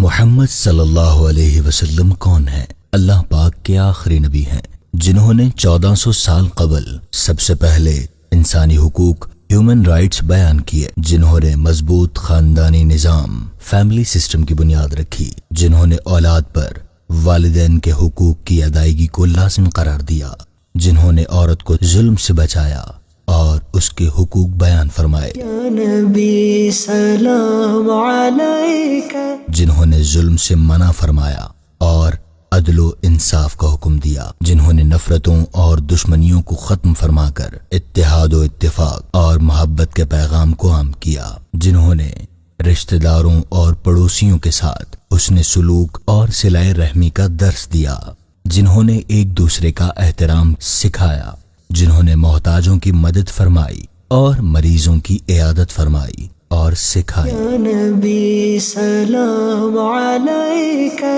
محمد صلی اللہ علیہ وسلم کون ہیں؟ اللہ پاک کے آخری نبی ہیں جنہوں نے 1400 سال قبل سب سے پہلے انسانی حقوق ہیومن رائٹس بیان کیے، جنہوں نے مضبوط خاندانی نظام فیملی سسٹم کی بنیاد رکھی، جنہوں نے اولاد پر والدین کے حقوق کی ادائیگی کو لازم قرار دیا، جنہوں نے عورت کو ظلم سے بچایا اور اس کے حقوق بیان فرمائے، یا نبی سلام علیکہ، جنہوں نے ظلم سے منع فرمایا اور عدل و انصاف کا حکم دیا، جنہوں نے نفرتوں اور دشمنیوں کو ختم فرما کر اتحاد و اتفاق اور محبت کے پیغام کو عام کیا، جنہوں نے رشتہ داروں اور پڑوسیوں کے ساتھ حسن سلوک اور صلہ رحمی کا درس دیا، جنہوں نے ایک دوسرے کا احترام سکھایا، جنہوں نے محتاجوں کی مدد فرمائی اور مریضوں کی عیادت فرمائی اور سکھائی، یا نبی سلام علیکہ،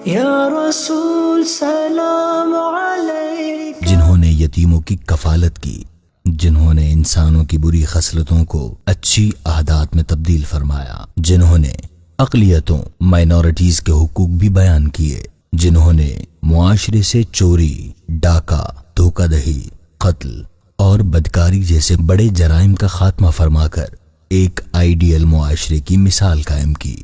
یا رسول سلام علیکہ، جنہوں نے یتیموں کی کفالت کی، جنہوں نے انسانوں کی بری خصلتوں کو اچھی عادات میں تبدیل فرمایا، جنہوں نے اقلیتوں مائنورٹیز کے حقوق بھی بیان کیے، جنہوں نے معاشرے سے چوری، ڈاکہ، دھوکہ دہی، قتل اور بدکاری جیسے بڑے جرائم کا خاتمہ فرما کر ایک آئیڈیل معاشرے کی مثال قائم کی۔